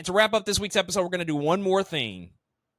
And to wrap up this week's episode, we're going to do one more thing.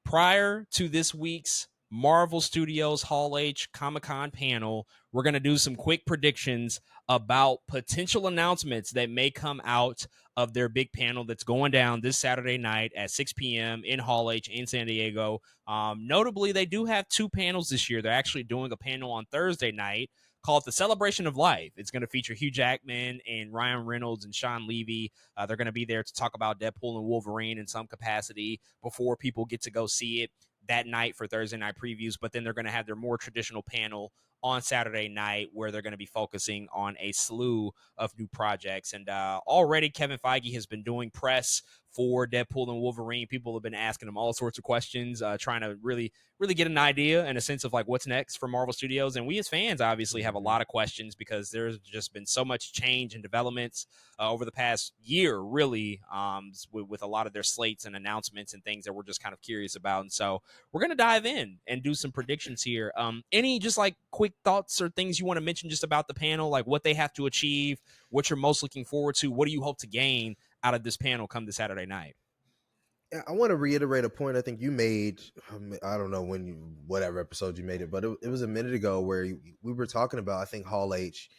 Prior to this week's Marvel Studios Hall H Comic-Con panel, we're going to do some quick predictions about potential announcements that may come out of their big panel that's going down this Saturday night at 6 p.m. in Hall H in San Diego. Notably, they do have two panels this year. They're actually doing a panel on Thursday night called The Celebration of Life. It's going to feature Hugh Jackman and Ryan Reynolds and Sean Levy. They're going to be there to talk about Deadpool and Wolverine in some capacity before people get to go see it that night for Thursday night previews. But then they're going to have their more traditional panel on Saturday night where they're going to be focusing on a slew of new projects. And already Kevin Feige has been doing press for Deadpool and Wolverine. People have been asking him all sorts of questions, trying to really get an idea and a sense of like what's next for Marvel Studios. And we as fans obviously have a lot of questions because there's just been so much change and developments over the past year, really, with a lot of their slates and announcements and things that we're just kind of curious about. And so we're going to dive in and do some predictions here. Any just like quick thoughts or things you want to mention just about the panel, like what they have to achieve, what you're most looking forward to, what do you hope to gain out of this panel come this Saturday night? I want to reiterate a point I think you made. I don't know whatever episode you made it, but it was a minute ago where we were talking about, I think, Hall H,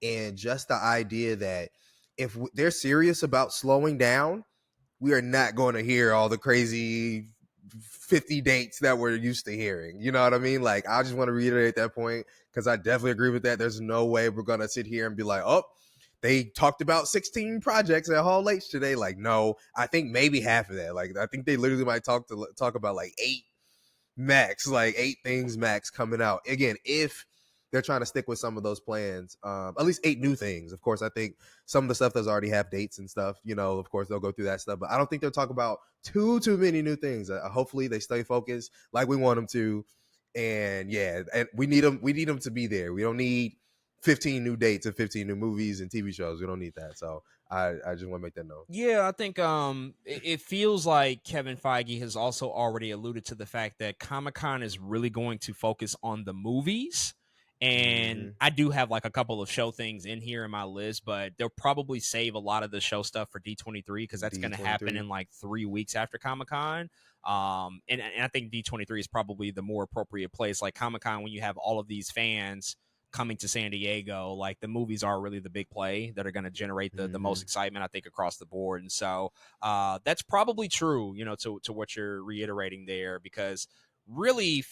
and just the idea that if they're serious about slowing down, we are not going to hear all the crazy 50 dates that we're used to hearing. You know what I mean? Like, I just want to reiterate that point because I definitely agree with that. There's no way we're going to sit here and be like, oh, they talked about 16 projects at Hall H today. Like, no, I think maybe half of that. Like, I think they literally might talk about like 8 max, like 8 things max coming out. Again, if they're trying to stick with some of those plans, at least 8 new things. Of course, I think some of the stuff does already have dates and stuff, you know, of course they'll go through that stuff, but I don't think they'll talk about too many new things. Hopefully they stay focused like we want them to. And yeah, and we need them to be there. We don't need 15 new dates and 15 new movies and TV shows. We don't need that. So I just want to make that note. Yeah, I think it feels like Kevin Feige has also already alluded to the fact that Comic-Con is really going to focus on the movies. And I do have like a couple of show things in here in my list, but they'll probably save a lot of the show stuff for D23 because that's going to happen in like 3 weeks after Comic-Con. And I think D23 is probably the more appropriate place. Like Comic-Con, when you have all of these fans coming to San Diego, like the movies are really the big play that are going to generate the most excitement, I think, across the board. And so that's probably true, you know, to what you're reiterating there, because really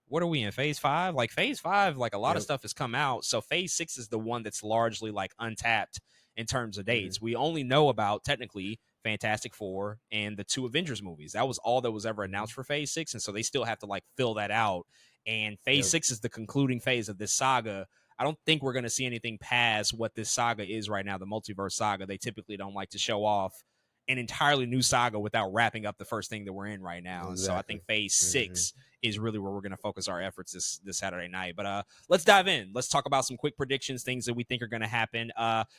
what are we in, phase 5? Like phase 5, like a lot of stuff has come out. So phase 6 is the one that's largely like untapped in terms of dates. We only know about technically Fantastic Four and the 2 Avengers movies. That was all that was ever announced for phase 6. And so they still have to like fill that out. And phase 6 is the concluding phase of this saga. I don't think we're going to see anything past what this saga is right now, the multiverse saga. They typically don't like to show off an entirely new saga without wrapping up the first thing that we're in right now. And so I think phase 6 is really where we're going to focus our efforts this Saturday night. But let's dive in. Let's talk about some quick predictions, things that we think are going to happen.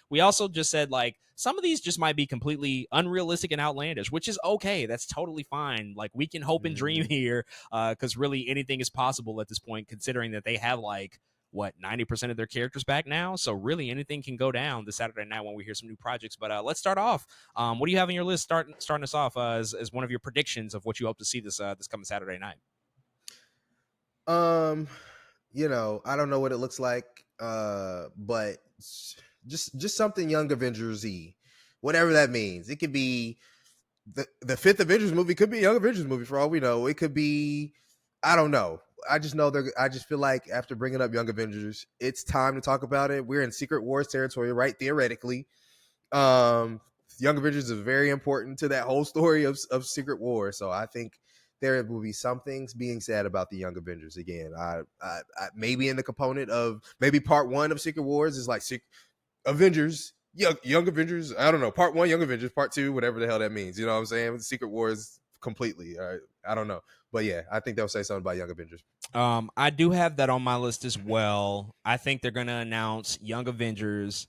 We also just said, like, some of these just might be completely unrealistic and outlandish, which is okay. That's totally fine. Like, we can hope and dream here because really anything is possible at this point, considering that they have, like, 90% of their characters back now. So really anything can go down this Saturday night when we hear some new projects. But let's start off. What do you have on your list starting us off as one of your predictions of what you hope to see this coming Saturday night? You know, I don't know what it looks like, but just something Young Avengers-y, whatever that means. It could be the 5th Avengers movie, could be a Young Avengers movie for all we know. It could be, I don't know. I just know I just feel like after bringing up Young Avengers, it's time to talk about it. We're in Secret Wars territory, right? Theoretically, Young Avengers is very important to that whole story of Secret Wars. So I think there will be some things being said about the Young Avengers again. I maybe in the component of maybe part 1 of Secret Wars is like Avengers, Young Avengers. I don't know. Part 1, Young Avengers. Part 2, whatever the hell that means. You know what I'm saying? Secret Wars completely. I don't know. But yeah, I think they'll say something about Young Avengers. I do have that on my list as well. I think they're going to announce Young Avengers,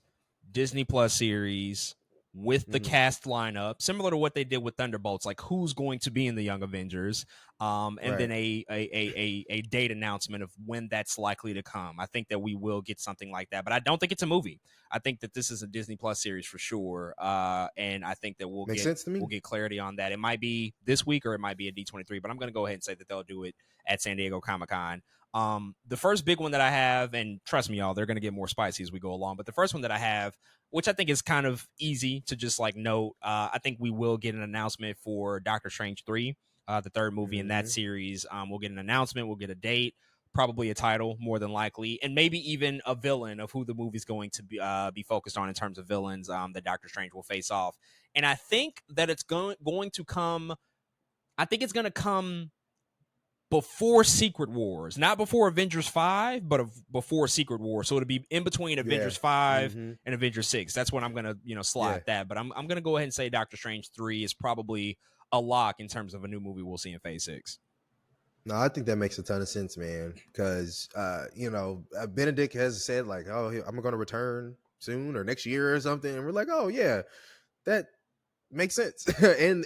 Disney Plus series, with the cast lineup, similar to what they did with Thunderbolts, like who's going to be in the Young Avengers, and then a date announcement of when that's likely to come. I think that we will get something like that, but I don't think it's a movie. I think that this is a Disney Plus series for sure, and I think that Makes sense to me. we'll get clarity on that. It might be this week or it might be a D23, but I'm going to go ahead and say that they'll do it at San Diego Comic-Con. The first big one that I have, and trust me, y'all, they're going to get more spicy as we go along, but the first one that I have, which I think is kind of easy to just like note, I think we will get an announcement for Doctor Strange 3, the third movie in that series. We'll get an announcement, we'll get a date, probably a title more than likely, and maybe even a villain of who the movie's going to be focused on in terms of villains that Doctor Strange will face off. And I think that it's going to come, I think it's going to come before Secret Wars, not before Avengers 5, but before Secret Wars. So it'll be in between Avengers 5 and Avengers 6. That's when I'm going to, slide that. But I'm going to go ahead and say Doctor Strange 3 is probably a lock in terms of a new movie we'll see in Phase 6. No, I think that makes a ton of sense, man. Because, Benedict has said like, oh, I'm going to return soon or next year or something. And we're like, oh, yeah, that makes sense. And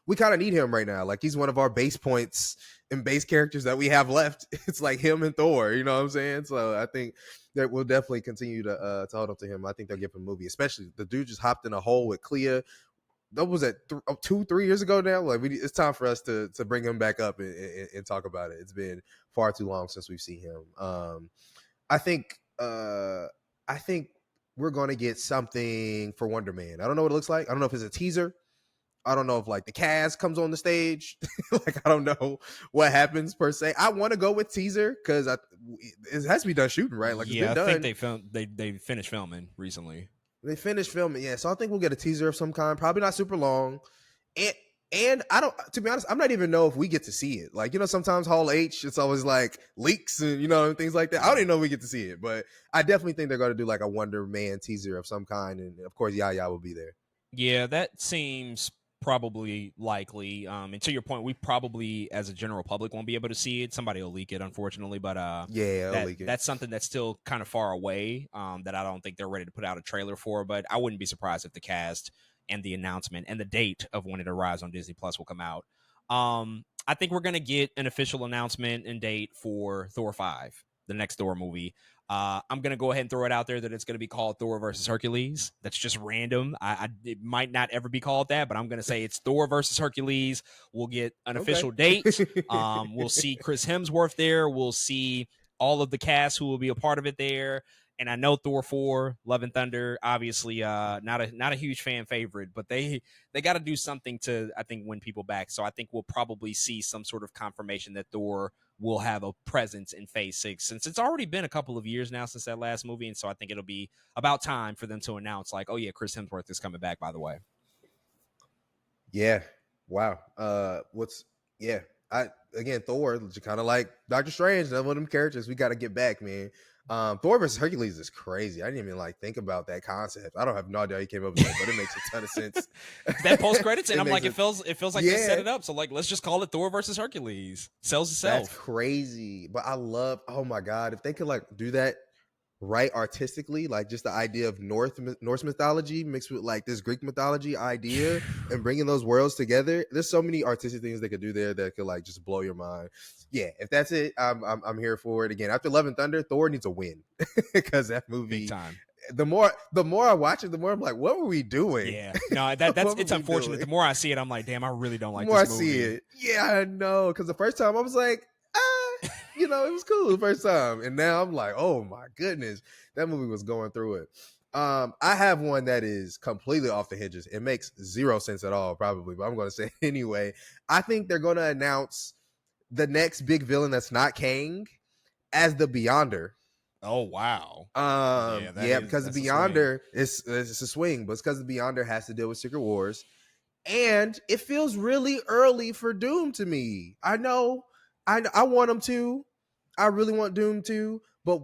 we kind of need him right now. Like he's one of our base points and base characters that we have left. It's like him and Thor, you know what I'm saying? So I think that we'll definitely continue to hold up to him. I think they'll give him a movie, especially the dude just hopped in a hole with Clea. That was at 2-3 years ago now. Like it's time for us to bring him back up and talk about it. It's been far too long since we've seen him. I think we're going to get something for Wonder Man. I don't know what it looks like. I don't know if it's a teaser. I don't know if like the cast comes on the stage. Like I don't know what happens per se. I want to go with teaser because it has to be done shooting, right? Like it's been done. I think they finished filming recently. They finished filming, yeah. So I think we'll get a teaser of some kind. Probably not super long. And I don't, to be honest, I'm not even know if we get to see it. Like, sometimes Hall H, it's always like leaks and, things like that. I don't even know if we get to see it, but I definitely think they're going to do like a Wonder Man teaser of some kind. And of course, Yaya will be there. Yeah, that seems probably likely. And to your point, we probably, as a general public, won't be able to see it. Somebody will leak it, unfortunately. But they'll leak it. That's something that's still kind of far away that I don't think they're ready to put out a trailer for. But I wouldn't be surprised if the cast and the announcement and the date of when it arrives on Disney Plus will come out. I think we're going to get an official announcement and date for Thor 5, the next Thor movie. I'm going to go ahead and throw it out there that it's going to be called Thor versus Hercules. That's just random. It might not ever be called that, but I'm going to say it's Thor versus Hercules. We'll get an official date. We'll see Chris Hemsworth there. We'll see all of the cast who will be a part of it there. And I know Thor 4, Love and Thunder, obviously not a huge fan favorite, but they got to do something to, I think, win people back. So I think we'll probably see some sort of confirmation that Thor will have a presence in Phase 6, since it's already been a couple of years now since that last movie. And so I think it'll be about time for them to announce like, oh yeah, Chris Hemsworth is coming back, by the way. Yeah. Wow. Thor, kind of like Doctor Strange, one of them characters we got to get back, man. Thor versus Hercules is crazy. I didn't even think about that concept. I don't have no idea how he came up with that, but it makes a ton of sense. That post credits, and I'm like, it feels like they set it up. So let's just call it Thor versus Hercules. Sells itself. That's crazy. But I love, oh my God, if they could do that right artistically, like just the idea of Norse mythology mixed with this Greek mythology idea and bringing those worlds together. There's so many artistic things they could do there that could just blow your mind. Yeah, if that's it, I'm here for it. Again, after Love and Thunder, Thor needs a win because that movie. Big time. The more I watch it, the more I'm like, what were we doing? Yeah, no, that's it's unfortunate. Doing? The more I see it, I'm like, damn, I really don't like. The more this movie. I see it, yeah, I know. Because the first time I was like, it was cool the first time, and now I'm like, oh my goodness, that movie was going through it. I have one that is completely off the hinges. It makes zero sense at all, probably, but I'm going to say it anyway. I think they're going to announce the next big villain that's not Kang as the Beyonder. Oh wow! Because the Beyonder is a swing, but it's because the Beyonder has to deal with Secret Wars, and it feels really early for Doom to me. I know, I want him to. I really want Doom to, but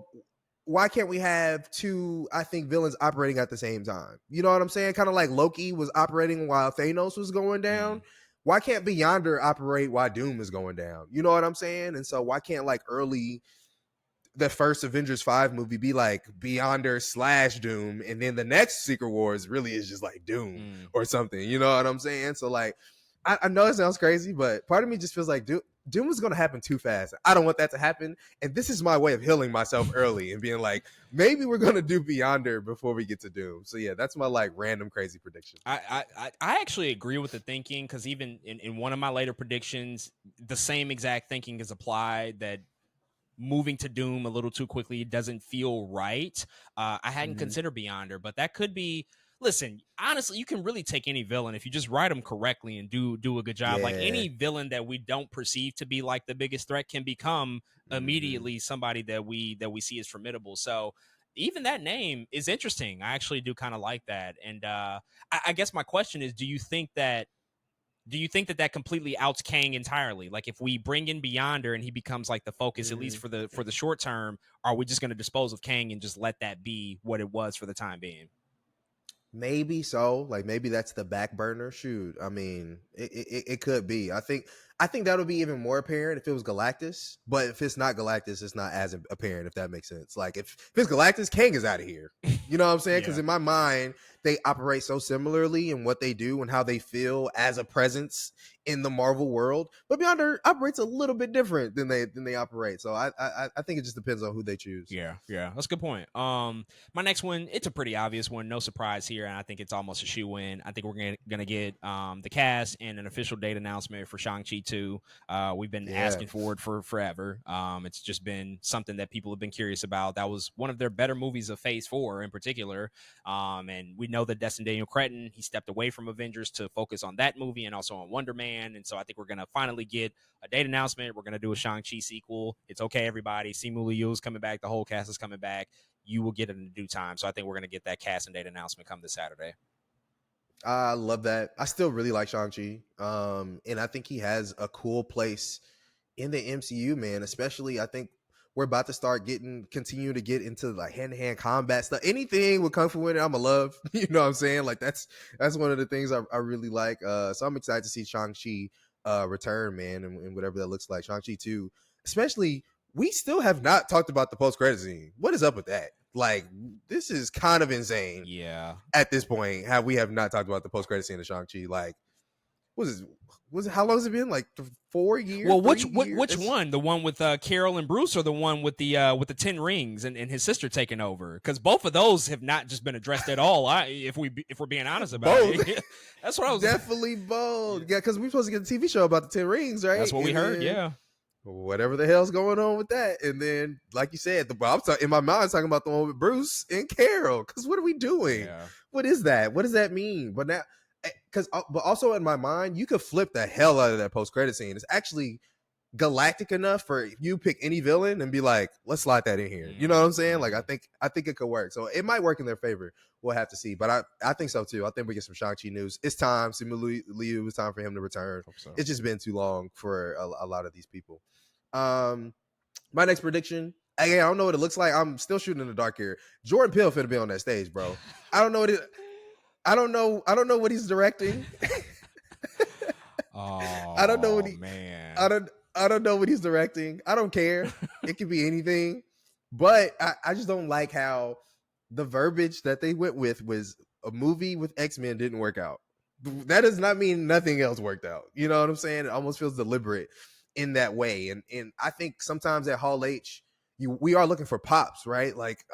why can't we have two, I think, villains operating at the same time? You know what I'm saying? Kind of like Loki was operating while Thanos was going down. Why can't Beyonder operate while Doom is going down? You know what I'm saying? And so why can't early the first Avengers 5 movie be like Beyonder / Doom, and then the next Secret Wars really is just like Doom or something. You know what I'm saying? So like, I know it sounds crazy, but part of me just feels like Doom is going to happen too fast. I don't want that to happen. And this is my way of healing myself early and being like, maybe we're going to do Beyonder before we get to Doom. So yeah, that's my like random crazy prediction. I actually agree with the thinking, because even in one of my later predictions, the same exact thinking is applied, that moving to Doom a little too quickly doesn't feel right. I hadn't considered Beyonder, but that could be. Listen, honestly, you can really take any villain if you just write them correctly and do a good job. Yeah. Like any villain that we don't perceive to be like the biggest threat can become immediately somebody that we see as formidable. So even that name is interesting. I actually do kind of like that. And I guess my question is, do you think that completely outs Kang entirely? Like if we bring in Beyonder and he becomes like the focus, at least for the short term, are we just going to dispose of Kang and just let that be what it was for the time being? Maybe so. Like maybe that's the back burner. Shoot, I mean, it could be. I think that'll be even more apparent if it was Galactus. But if it's not Galactus, it's not as apparent, if that makes sense. Like if it's Galactus, Kang is out of here. You know what I'm saying? Because in my mind, they operate so similarly in what they do and how they feel as a presence in the Marvel world. But Beyonder operates a little bit different than they operate. So I think it just depends on who they choose. Yeah, that's a good point. My next one, it's a pretty obvious one, no surprise here, and I think it's almost a shoe-in. I think we're gonna get the cast and an official date announcement for Shang-Chi 2. We've been asking for it for forever. It's just been something that people have been curious about. That was one of their better movies of Phase 4 in particular. And we know that Destin Daniel Cretton, he stepped away from Avengers to focus on that movie and also on Wonder Man. And so I think we're going to finally get a date announcement. We're going to do a Shang-Chi sequel. It's okay, everybody. Simu Liu's coming back. The whole cast is coming back. You will get it in due time. So I think we're going to get that cast and date announcement come this Saturday. I love that. I still really like Shang-Chi. And I think he has a cool place in the MCU, man. Especially, I think we're about to continue to get into like hand-to-hand combat stuff. Anything with Kung Fu in it, I'm a love. You know what I'm saying? Like that's one of the things I really like. So I'm excited to see Shang-Chi return, man, and whatever that looks like. Shang-Chi 2. Especially, we still have not talked about the post-credit scene. What is up with that? Like, this is kind of insane. Yeah. At this point, how we have not talked about the post-credit scene of Shang-Chi. Like, was it how long has it been? Like 4 years? Well, which one? The one with Carol and Bruce, or the one with the 10 rings and his sister taking over? Because both of those have not just been addressed at all. If we're being honest about it, that's what I was definitely both. Yeah, because we're supposed to get a TV show about the 10 rings, right? That's what we heard. Yeah. Whatever the hell's going on with that, and then like you said, in my mind talking about the one with Bruce and Carol. Because what are we doing? Yeah. What is that? What does that mean? But now, but also in my mind, you could flip the hell out of that post credit scene. It's actually galactic enough for you pick any villain and be like, let's slide that in here. You know what I'm saying? Like I think it could work. So it might work in their favor. We'll have to see. But I think so too. I think we get some Shang-Chi news. It's time. Simu Liu, it's time for him to return. So. It's just been too long for a lot of these people. My next prediction. I don't know what it looks like. I'm still shooting in the dark here. Jordan Peele finna be on that stage, bro. I don't know what I don't know what he's directing. I don't know what man. I don't know what he's directing. I don't care. It could be anything. But I just don't like how the verbiage that they went with was a movie with X-Men didn't work out. That does not mean nothing else worked out. You know what I'm saying? It almost feels deliberate in that way. And I think sometimes at Hall H, we are looking for pops, right? Like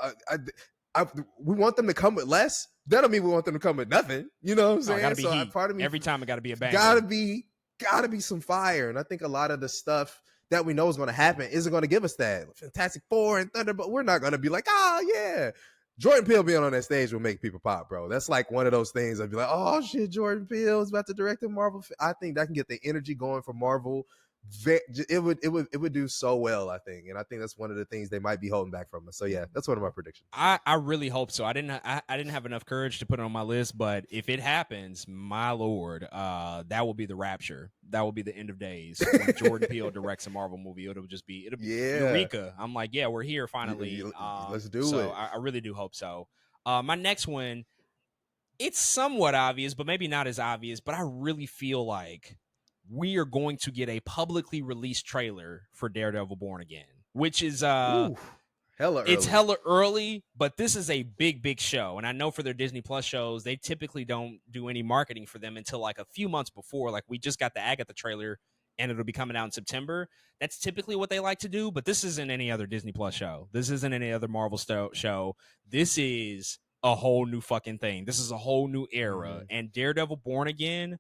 we want them to come with less. That don't mean we want them to come with nothing. You know what I'm saying? Gotta be heat. Part of me, every time it got to be a bang. Gotta be some fire. And I think a lot of the stuff that we know is going to happen isn't going to give us that. Fantastic Four and Thunderbolt. We're not going to be like, yeah. Jordan Peele being on that stage will make people pop, bro. That's like one of those things. I'd be like, oh shit, Jordan Peele is about to direct a Marvel. I think that can get the energy going for Marvel. It would do so well, I think, and I think that's one of the things they might be holding back from us. So yeah, that's one of my predictions. I really hope so. I didn't have enough courage to put it on my list, but if it happens, my lord, that will be the rapture. That will be the end of days when Jordan Peele directs a Marvel movie. It'll be Eureka. I'm like, yeah, we're here finally. Let's do it. I really do hope so. My next one, it's somewhat obvious, but maybe not as obvious. But I really feel like we are going to get a publicly released trailer for Daredevil Born Again, which is hella It's early. hella early, but this is a big show. And I know for their Disney Plus shows, they typically don't do any marketing for them until like a few months before. Like we just got the Agatha trailer and it'll be coming out in September. That's typically what they like to do, but this isn't any other Disney Plus show. This isn't any other Marvel show. This is a whole new fucking thing. This is a whole new era. Mm-hmm. And Daredevil Born Again,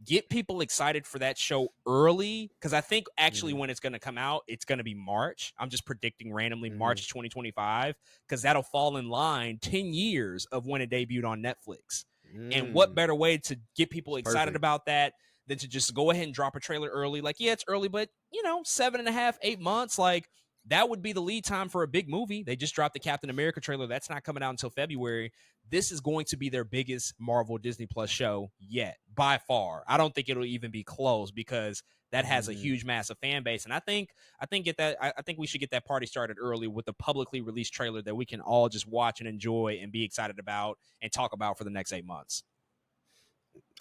get people excited for that show early, because I think actually Mm-hmm. when it's going to come out, it's going to be March. I'm just predicting randomly Mm-hmm. March 2025, because that'll fall in line 10 years of when it debuted on Netflix. And what better way to get people It's excited perfect. about that than to just go ahead and drop a trailer early? Like, yeah, it's early, but 7.5, 8 months, like that would be the lead time for a big movie. They just dropped the Captain America trailer. That's not coming out until February. This is going to be their biggest Marvel Disney Plus show yet, by far. I don't think it'll even be close, because that has a huge, massive fan base. And I think we should get that party started early with a publicly released trailer that we can all just watch and enjoy and be excited about and talk about for the next 8 months.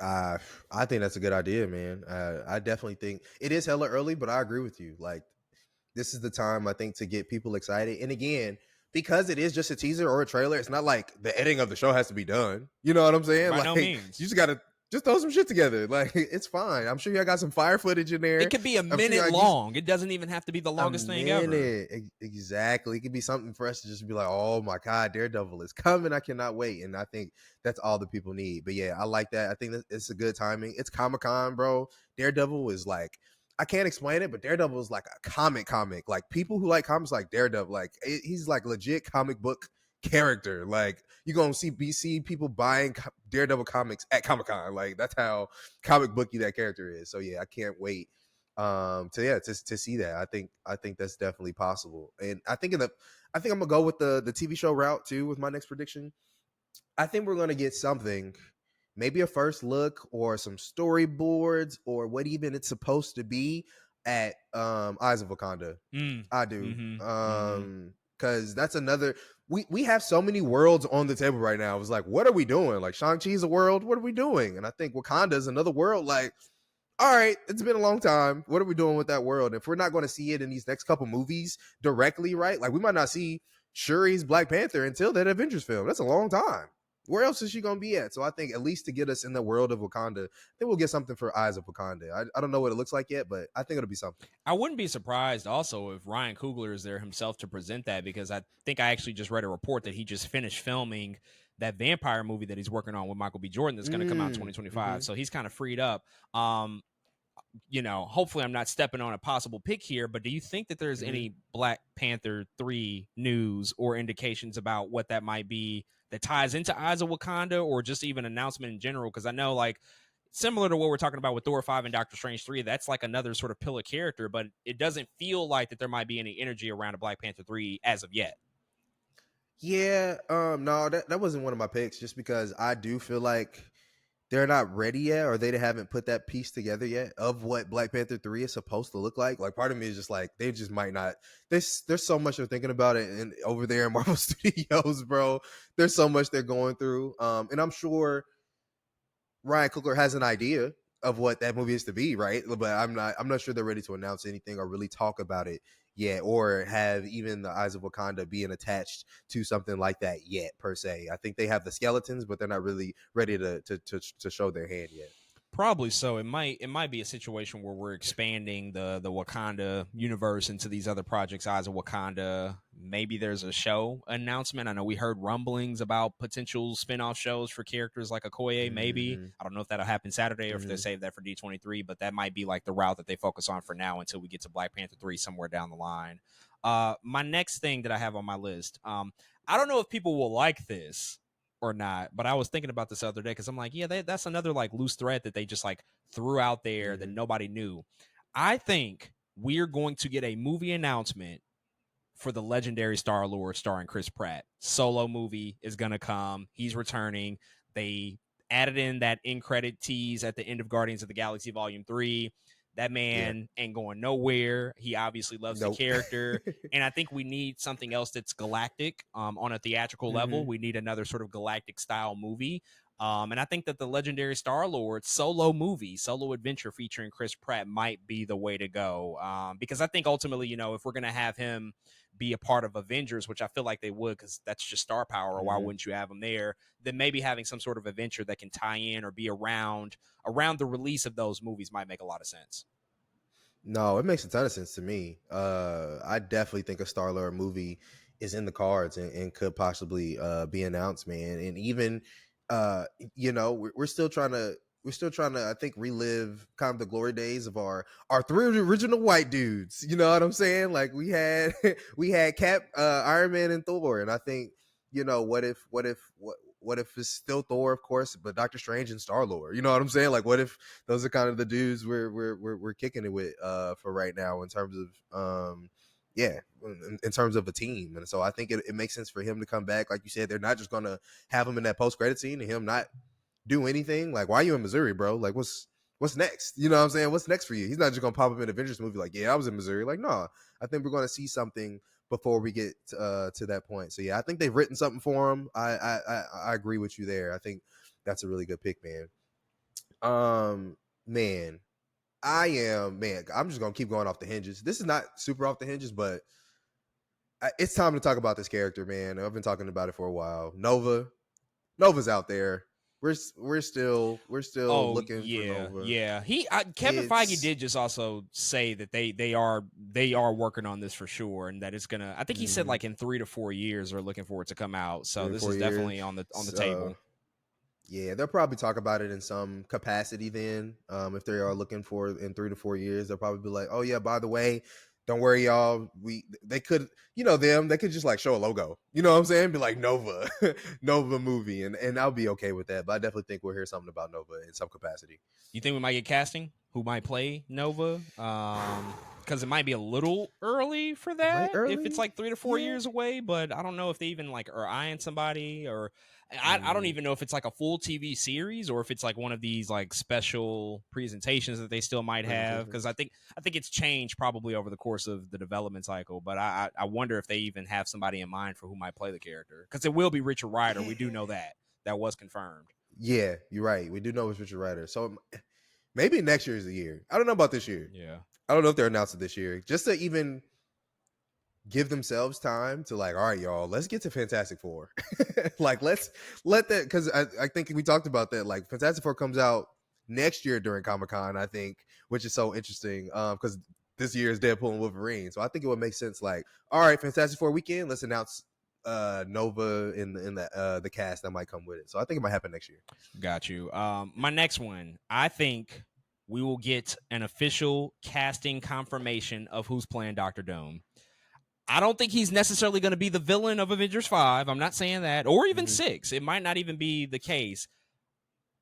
I think that's a good idea, man. I definitely think it is hella early, but I agree with you. Like, this is the time, I think, to get people excited. And again, because it is just a teaser or a trailer, it's not like the editing of the show has to be done. You know what I'm saying? By like, no means. You just gotta just throw some shit together. Like, it's fine. I'm sure y'all got some fire footage in there. It could be a minute long. It doesn't even have to be the longest thing ever. Exactly. It could be something for us to just be like, oh my God, Daredevil is coming. I cannot wait. And I think that's all the people need. But yeah, I like that. I think that it's a good timing. It's Comic-Con, bro. Daredevil is like, I can't explain it, but Daredevil is like a comic. Like, people who like comics like Daredevil, like he's like legit comic book character. Like, you're gonna see people buying Daredevil comics at Comic-Con. Like, that's how comic booky that character is. So yeah, I can't wait to see that. I think that's definitely possible. And I think I'm gonna go with the TV show route too with my next prediction. I think we're gonna get something, maybe a first look or some storyboards or what even it's supposed to be at Eyes of Wakanda. I do. Because that's another, we have so many worlds on the table right now. It's like, what are we doing? Like, Shang-Chi's a world, what are we doing? And I think Wakanda is another world. Like, all right, it's been a long time. What are we doing with that world? If we're not going to see it in these next couple movies directly, right? Like, we might not see Shuri's Black Panther until that Avengers film. That's a long time. Where else is she going to be at? So I think at least to get us in the world of Wakanda, I think we'll get something for Eyes of Wakanda. I don't know what it looks like yet, but I think it'll be something. I wouldn't be surprised also if Ryan Coogler is there himself to present that, because I think I actually just read a report that he just finished filming that vampire movie that he's working on with Michael B. Jordan that's going to come out in 2025. So he's kind of freed up. Hopefully I'm not stepping on a possible pick here, but do you think that there's any Black Panther 3 news or indications about what that might be that ties into Eyes of Wakanda, or just even announcement in general? Because I know, like, similar to what we're talking about with Thor 5 and Doctor Strange 3, that's like another sort of pillar character, but it doesn't feel like that there might be any energy around a Black Panther 3 as of yet. Yeah, no, that wasn't one of my picks, just because I do feel like they're not ready yet, or they haven't put that piece together yet of what Black Panther 3 is supposed to look like. Like, part of me is just like, they just might not. There's so much they're thinking about it, and over there in Marvel Studios, bro, there's so much they're going through. And I'm sure Ryan Coogler has an idea of what that movie is to be, right? But I'm not sure they're ready to announce anything or really talk about it yet, or have even the Eyes of Wakanda being attached to something like that yet, per se. I think they have the skeletons, but they're not really ready to show their hand yet. Probably so. It might be a situation where we're expanding the Wakanda universe into these other projects, Eyes of Wakanda. Maybe there's a show announcement. I know we heard rumblings about potential spin-off shows for characters like Okoye, maybe. I don't know if that'll happen Saturday or if they save that for D23, but that might be like the route that they focus on for now until we get to Black Panther 3 somewhere down the line. My next thing that I have on my list, I don't know if people will like this or not, but I was thinking about this the other day, because I'm like, yeah, that's another like loose thread that they just like threw out there that nobody knew. I think we're going to get a movie announcement for the legendary Star-Lord starring Chris Pratt. Solo movie is gonna come. He's returning. They added in that end credit tease at the end of Guardians of the Galaxy Volume 3. That man ain't going nowhere. He obviously loves the character. And I think we need something else that's galactic on a theatrical level. We need another sort of galactic style movie. And I think that the legendary Star-Lord solo movie, solo adventure featuring Chris Pratt might be the way to go. Because I think ultimately, if we're going to have him be a part of Avengers, which I feel like they would because that's just star power, or why wouldn't you have him there? Then maybe having some sort of adventure that can tie in or be around the release of those movies might make a lot of sense. No, it makes a ton of sense to me. I definitely think a Star-Lord movie is in the cards and could possibly be announced, man. And even we're still trying to I think relive kind of the glory days of our three original white dudes. You know what I'm saying? Like we had we had Cap, Iron Man, and Thor, and I think what if it's still Thor, of course, but Doctor Strange and Star-Lord? You know what I'm saying? Like, what if those are kind of the dudes we're kicking it with for right now in terms of in terms of a team. And so I think it makes sense for him to come back. Like you said, they're not just gonna have him in that post-credit scene and him not do anything. Like, why are you in Missouri, bro? Like, what's next? You know what I'm saying? What's next for you? He's not just gonna pop up in an Avengers movie like, yeah, I was in Missouri. Like, no, I think we're gonna see something before we get to that point. So yeah, I think they've written something for him. I agree with you there. I think that's a really good pick, man. Man, I'm just gonna keep going off the hinges. This is not super off the hinges, but it's time to talk about this character, man. I've been talking about it for a while. Nova's out there. We're still looking for Nova. Yeah. Kevin Feige did just also say that they are working on this for sure, and that it's gonna. I think he said like in 3 to 4 years they're looking for it to come out. So this is definitely on the table. Yeah, they'll probably talk about it in some capacity then. If they are looking for it in 3 to 4 years, they'll probably be like, "Oh yeah, by the way, don't worry, y'all. They could, they could just like show a logo. You know what I'm saying? Be like Nova, Nova movie, and I'll be okay with that. But I definitely think we'll hear something about Nova in some capacity. You think we might get casting? Who might play Nova? Because it might be a little early for that if it's like 3 to 4 years away. But I don't know if they even like are eyeing somebody, or I don't even know if it's like a full TV series or if it's like one of these like special presentations that they still might have. Because I think it's changed probably over the course of the development cycle. But I wonder if they even have somebody in mind for who might play the character, because it will be Richard Rider. We do know that was confirmed. Yeah, you're right. We do know it's Richard Rider. So maybe next year is the year. I don't know about this year. Yeah. I don't know if they're announcing this year. Just to even give themselves time to like, all right, y'all, let's get to Fantastic Four. Like, let's let that, because I think we talked about that. Like, Fantastic Four comes out next year during Comic-Con, I think, which is so interesting because this year is Deadpool and Wolverine. So I think it would make sense, like, all right, Fantastic Four weekend, let's announce Nova in the cast that might come with it. So I think it might happen next year. Got you. My next one, I think we will get an official casting confirmation of who's playing Dr. Doom. I don't think he's necessarily going to be the villain of Avengers 5. I'm not saying that, or even 6. It might not even be the case.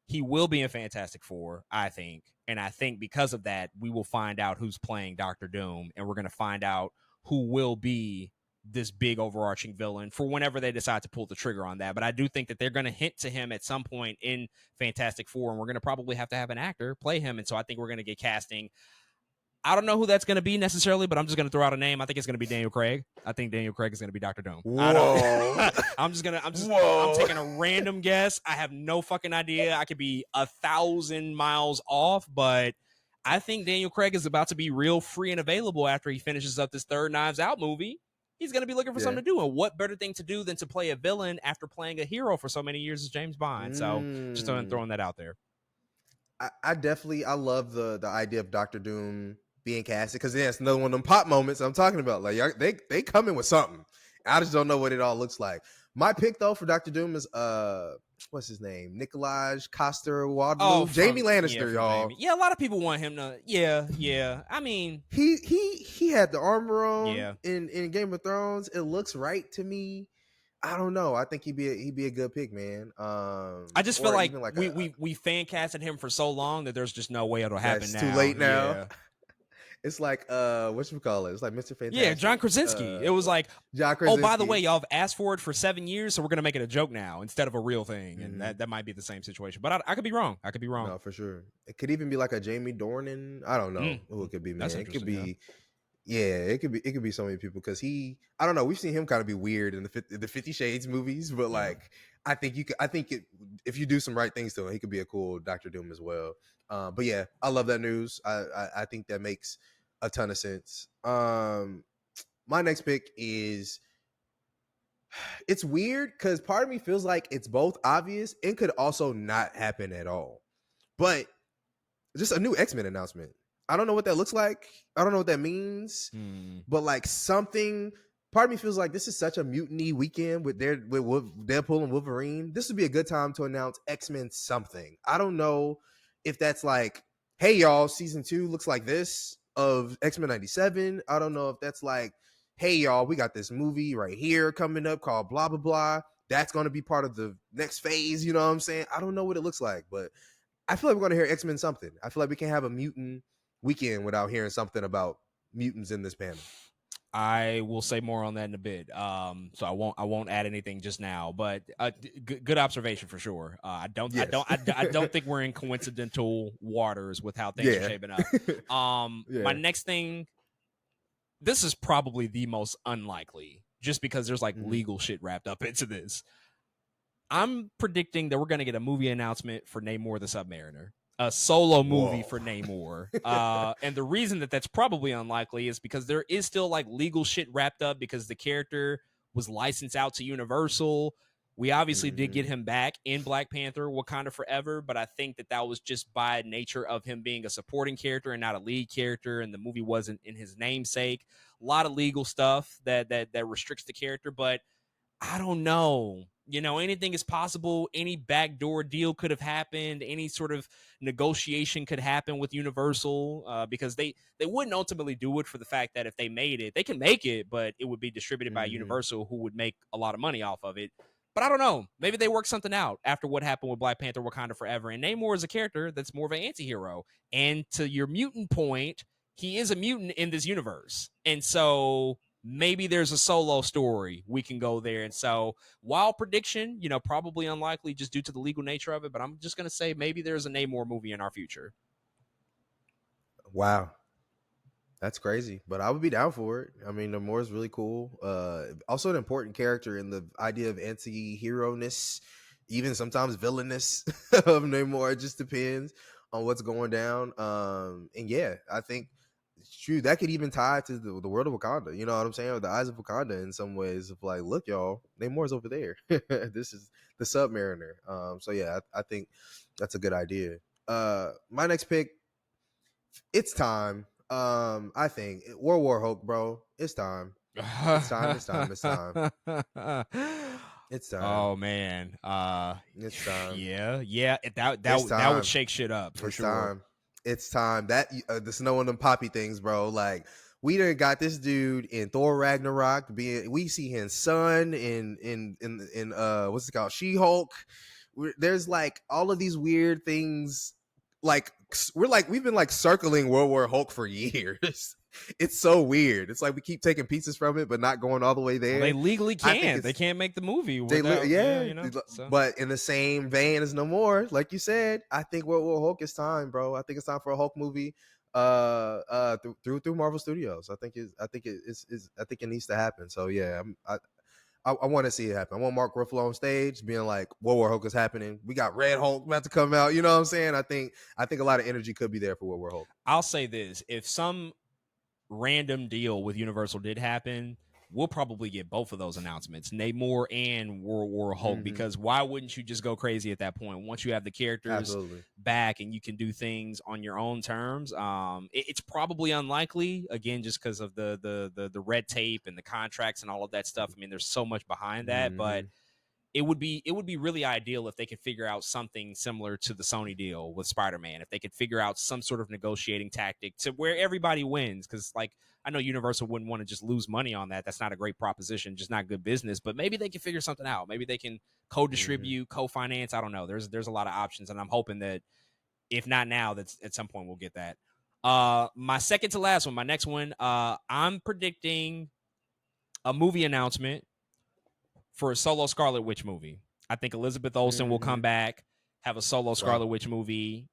He will be in Fantastic Four, I think. And I think because of that, we will find out who's playing Dr. Doom, and we're going to find out who will be this big overarching villain for whenever they decide to pull the trigger on that. But I do think that they're going to hint to him at some point in Fantastic Four, and we're going to probably have to have an actor play him. And so I think we're going to get casting. I don't know who that's going to be necessarily, but I'm just going to throw out a name. I think it's going to be Daniel Craig. I think Daniel Craig is going to be Dr. Doom. Whoa. I'm taking a random guess. I have no fucking idea. I could be 1,000 miles off, but I think Daniel Craig is about to be real free and available after he finishes up this third Knives Out movie. He's going to be looking for something to do. And what better thing to do than to play a villain after playing a hero for so many years as James Bond? So just throwing that out there. I definitely love the idea of Dr. Doom being casted, because it's another one of them pop moments I'm talking about. Like, they come in with something. I just don't know what it all looks like. My pick though for Dr. Doom is what's his name? Nikolaj Coster-Waldau. Jamie Lannister, y'all. Jamie. Yeah, a lot of people want him to. Yeah. I mean, he had the armor on. Yeah. In Game of Thrones. It looks right to me. I don't know. I think he'd be a good pick, man. I just feel like we fan casted him for so long that there's just no way it'll happen now. It's too late now. Yeah. It's like whatchamacallit? It's like Mr. Fantastic. Yeah, John Krasinski. It was like, John Krasinski. Oh, by the way, y'all have asked for it for 7 years, so we're gonna make it a joke now instead of a real thing. And that might be the same situation. But I could be wrong. No, for sure. It could even be like a Jamie Dornan. I don't know who it could be, man. It could be. Yeah, it could be so many people, because I don't know. We've seen him kind of be weird in the 50 Shades movies, but like I think you could. I think if you do some right things to him, he could be a cool Doctor Doom as well. But yeah, I love that news. I think that makes a ton of sense. My next pick is, it's weird because part of me feels like it's both obvious and could also not happen at all. But just a new X-Men announcement. I don't know what that looks like. I don't know what that means. But like something, part of me feels like this is such a mutiny weekend with Deadpool and Wolverine. This would be a good time to announce X-Men something. I don't know if that's like, hey y'all, season 2 looks like this of X-Men 97. I don't know if that's like, hey y'all, we got this movie right here coming up called blah blah blah. That's going to be part of the next phase. You know what I'm saying? I don't know what it looks like, but I feel like we're going to hear X-Men something. I feel like we can't have a mutant weekend without hearing something about mutants in this panel. I will say more on that in a bit. So I won't add anything just now, but good observation for sure. I don't think we're in coincidental waters with how things are shaping up. My next thing, this is probably the most unlikely, just because there's like legal shit wrapped up into this. I'm predicting that we're going to get a movie announcement for Namor the Submariner, a solo movie for Namor. And the reason that that's probably unlikely is because there is still like legal shit wrapped up because the character was licensed out to Universal. We obviously did get him back in Black Panther, Wakanda Forever, but I think that was just by nature of him being a supporting character and not a lead character, and the movie wasn't in his namesake. A lot of legal stuff that restricts the character, but I don't know. You know, anything is possible. Any backdoor deal could have happened. Any sort of negotiation could happen with Universal because they wouldn't ultimately do it for the fact that if they made it, they can make it, but it would be distributed by Universal, who would make a lot of money off of it. But I don't know. Maybe they work something out after what happened with Black Panther Wakanda Forever. And Namor is a character that's more of an anti-hero. And to your mutant point, he is a mutant in this universe. And so maybe there's a solo story we can go there. And so, wild prediction, you know, probably unlikely just due to the legal nature of it, but I'm just going to say maybe there's a Namor movie in our future. Wow. That's crazy, but I would be down for it. I mean, Namor is really cool. Also an important character in the idea of anti-hero-ness, even sometimes villainous of Namor. It just depends on what's going down. And yeah, I think it's true. That could even tie to the world of Wakanda. You know what I'm saying? Or the eyes of Wakanda in some ways of like, look, y'all, Namor's over there. This is the Submariner. So yeah, I think that's a good idea. My next pick, it's time. I think World War Hulk, bro. It's time. It's time. It's time. It's time. It's time. Oh man. It's time. Yeah. That would shake shit up for sure. Time. It's time. That the snow and them poppy things, bro. Like we done got this dude in Thor Ragnarok. We see his son in what's it called? She-Hulk. There's like all of these weird things. Like we've been like circling World War Hulk for years. It's so weird. It's like we keep taking pieces from it, but not going all the way there. Well, they legally can't. They can't make the movie. Without, you know. So. But in the same vein as Namor, like you said, I think World War Hulk is time, bro. I think it's time for a Hulk movie. Through Marvel Studios. I think it needs to happen. So yeah, I want to see it happen. I want Mark Ruffalo on stage being like, World War Hulk is happening. We got Red Hulk about to come out. You know what I'm saying? I think a lot of energy could be there for World War Hulk. I'll say this. If some random deal with Universal did happen, we'll probably get both of those announcements, Namor and World War Hulk, because why wouldn't you just go crazy at that point once you have the characters back and you can do things on your own terms? It's probably unlikely, again, just because of the red tape and the contracts and all of that stuff. I mean, there's so much behind that, but it would be really ideal if they could figure out something similar to the Sony deal with Spider-Man. If they could figure out some sort of negotiating tactic to where everybody wins, because like I know Universal wouldn't want to just lose money on that. That's not a great proposition, just not good business. But maybe they can figure something out. Maybe they can co-distribute, co-finance. I don't know. There's a lot of options, and I'm hoping that if not now, that at some point we'll get that. My second to last one, my next one, I'm predicting a movie announcement for a solo Scarlet Witch movie. I think Elizabeth Olsen will come back, have a solo Scarlet Witch movie.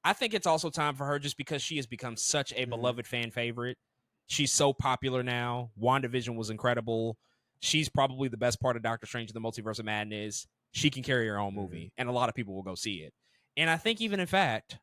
I think it's also time for her just because she has become such a beloved fan favorite. She's so popular now. WandaVision was incredible. she's probably the best part of Doctor Strange in the Multiverse of Madness. She can carry her own movie, and a lot of people will go see it. And I think even in fact,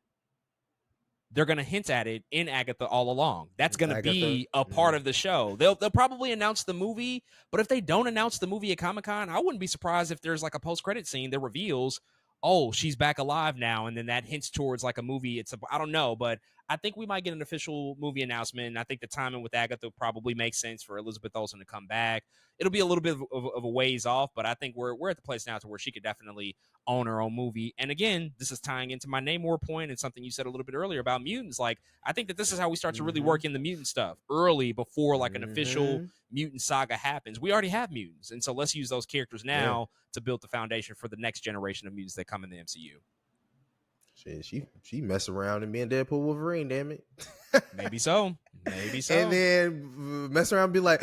they're going to hint at it in Agatha all along. That's going to be a part of the show. They'll probably announce the movie, but if they don't announce the movie at Comic-Con, I wouldn't be surprised if there's like a post-credit scene that reveals, oh, she's back alive now, and then that hints towards like a movie. I don't know, but I think we might get an official movie announcement, and I think the timing with Agatha probably makes sense for Elizabeth Olsen to come back. It'll be a little bit of a ways off, but I think we're at the place now to where she could definitely own her own movie. And again, this is tying into my Namor point and something you said a little bit earlier about mutants. Like, I think that this is how we start to really work in the mutant stuff early before like an official mutant saga happens. We already have mutants, and so let's use those characters now to build the foundation for the next generation of mutants that come in the MCU. Shit, she mess around and being Deadpool Wolverine, damn it. Maybe so. And then mess around and be like,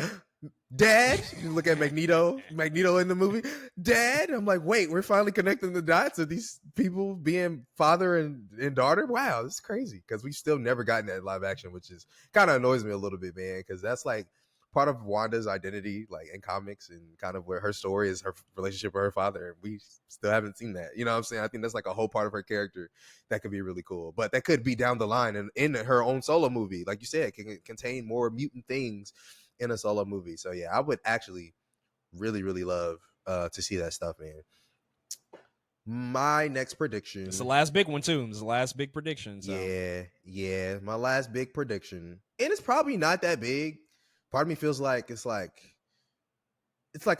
Dad. You look at Magneto in the movie. Dad. I'm like, wait, we're finally connecting the dots of these people being father and daughter. Wow, this is crazy. Because we've still never gotten that live action, which is kind of annoys me a little bit, man. Because that's like part of Wanda's identity, like in comics, and kind of where her story is her relationship with her father. And we still haven't seen that. You know what I'm saying? I think that's like a whole part of her character that could be really cool. But that could be down the line and in her own solo movie. Like you said, can contain more mutant things in a solo movie. So yeah, I would actually really, really love to see that stuff, man. My next prediction. It's the last big one too. It's the last big prediction. So. Yeah. My last big prediction. And it's probably not that big. Part of me feels like it's like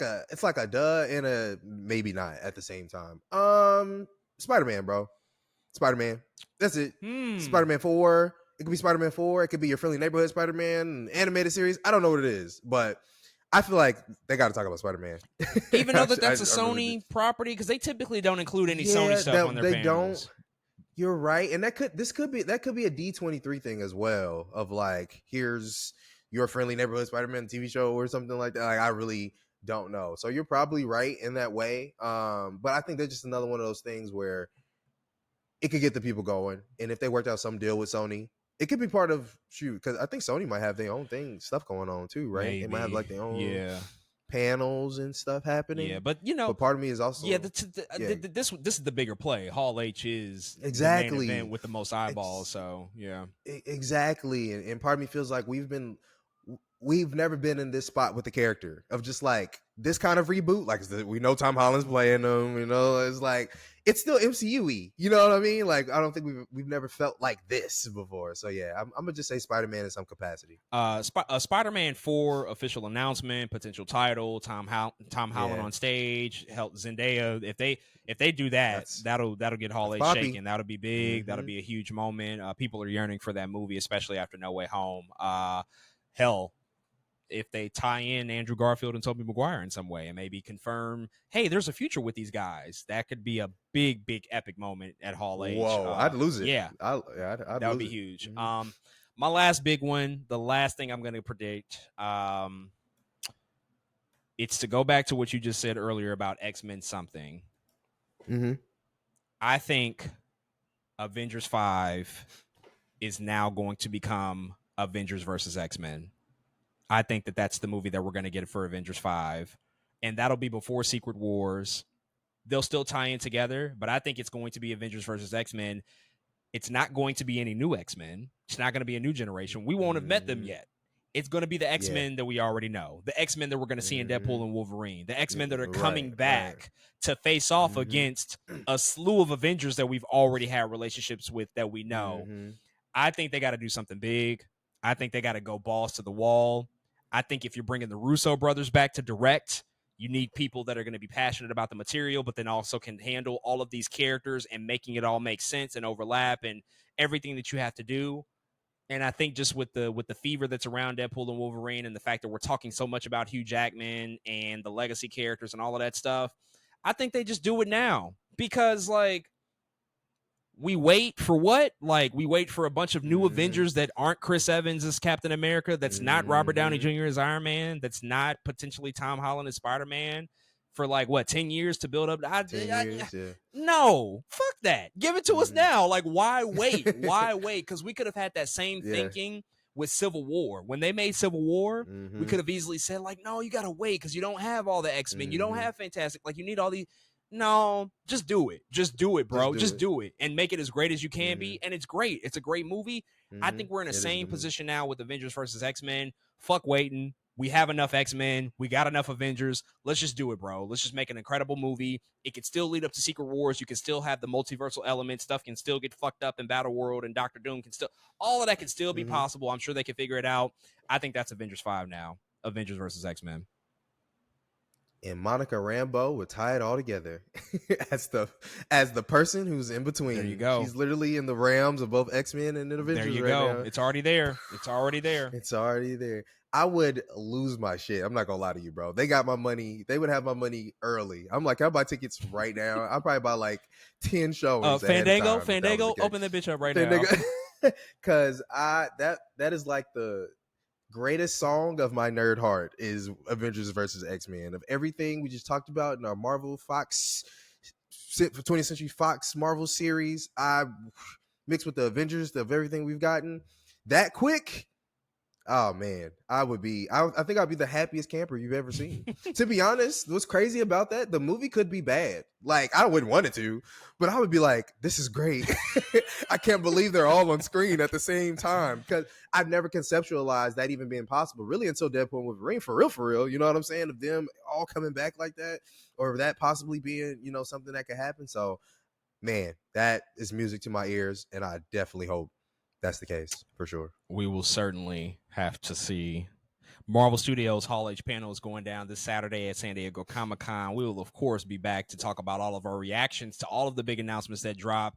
a duh and a maybe not at the same time. Spider-Man, bro. Spider-Man. That's it. Spider-Man 4. It could be Spider-Man 4. It could be your friendly neighborhood Spider-Man animated series. I don't know what it is, but I feel like they got to talk about Spider-Man. Even though that's a Sony property, because they typically don't include any Sony stuff on their panels. Don't. You're right, and that could be a D23 thing as well. Of like, here's your friendly neighborhood Spider-Man TV show or something like that. Like, I really don't know. So you're probably right in that way. But I think that's just another one of those things where it could get the people going, and if they worked out some deal with Sony, it could be part of because I think Sony might have their own stuff going on too, right? Maybe. They might have like their own panels and stuff happening. Yeah, but but part of me is also this is the bigger play. Hall H is exactly the main event with the most eyeballs. So yeah, exactly. And part of me feels like we've never been in this spot with the character of just like this kind of reboot. Like we know Tom Holland's playing them, it's like it's still MCU-y, you know what I mean? Like I don't think we've never felt like this before. So yeah, I'm gonna just say Spider-Man in some capacity. Spider-Man 4 official announcement, potential title, Tom Holland on stage, help Zendaya. If they do that, that'll get Hall H shaking. That'll be big. That'll be a huge moment. People are yearning for that movie, especially after No Way Home. Hell, if they tie in Andrew Garfield and Tobey Maguire in some way and maybe confirm, hey, there's a future with these guys, that could be a big, big epic moment at Hall H. Whoa, I'd lose it. Yeah. That would be huge. Mm-hmm. My last big one, the last thing I'm going to predict, it's to go back to what you just said earlier about X-Men something. Mm-hmm. I think Avengers 5 is now going to become Avengers versus X-Men. I think that's the movie that we're going to get for Avengers 5. And that'll be before Secret Wars. They'll still tie in together, but I think it's going to be Avengers versus X-Men. It's not going to be any new X-Men. It's not going to be a new generation. We won't have met them yet. It's going to be the X-Men that we already know. The X-Men that we're going to see in Deadpool and Wolverine. The X-Men that are coming back to face off against a slew of Avengers that we've already had relationships with that we know. I think they got to do something big. I think they got to go balls to the wall. I think if you're bringing the Russo brothers back to direct, you need people that are going to be passionate about the material, but then also can handle all of these characters and making it all make sense and overlap and everything that you have to do. And I think just with the fever that's around Deadpool and Wolverine and the fact that we're talking so much about Hugh Jackman and the legacy characters and all of that stuff, I think they just do it now because like, we wait for what? Like, we wait for a bunch of new Avengers that aren't Chris Evans as Captain America, that's not Robert Downey Jr. as Iron Man, that's not potentially Tom Holland as Spider-Man for, like, what, 10 years to build up? 10 years, yeah. No, fuck that. Give it to us now. Like, why wait? Why wait? Because we could have had that same thinking with Civil War. When they made Civil War, we Mm-hmm. could have easily said, like, no, you gotta wait because you don't have all the X-Men. You don't Mm-hmm. have Fantastic. Like, you need all these. No, just do it. Just do it, bro. Just do it and make it as great as you can be. And it's great. It's a great movie. I think we're in the same position now with Avengers versus X-Men. Fuck waiting. We have enough X-Men. We got enough Avengers. Let's just do it, bro. Let's just make an incredible movie. It can still lead up to Secret Wars. You can still have the multiversal element. Stuff can still get fucked up in Battle World, and Doctor Doom can still, all of that can still be possible. I'm sure they can figure it out. I think that's Avengers 5 now. Avengers versus X-Men. And Monica Rambeau would tie it all together as the person who's in between. There you go. She's literally in the realms of both X-Men and Avengers. There you right go. now. It's already there. It's already there. It's already there. I would lose my shit. I'm not gonna lie to you, bro. They got my money. They would have my money early. I'm like, I'll buy tickets right now. I'll probably buy like 10 shows. Fandango, open that bitch up right now. Because that is like the greatest song of my nerd heart is Avengers versus X-Men. Of everything we just talked about in our Marvel Fox 20th Century Fox Marvel series, I mixed with the Avengers of everything we've gotten that quick. Oh man, I think I'd be the happiest camper you've ever seen. To be honest, what's crazy about that, the movie could be bad. Like, I wouldn't want it to, but I would be like, this is great. I can't believe they're all on screen at the same time, because I've never conceptualized that even being possible, really, until Deadpool and Wolverine, for real. You know what I'm saying? Of them all coming back like that, or that possibly being, something that could happen. So, man, that is music to my ears, and I definitely hope that's the case for sure. We will certainly have to see. Marvel Studios Hall H panel is going down this Saturday at San Diego Comic-Con. We will, of course, be back to talk about all of our reactions to all of the big announcements that drop.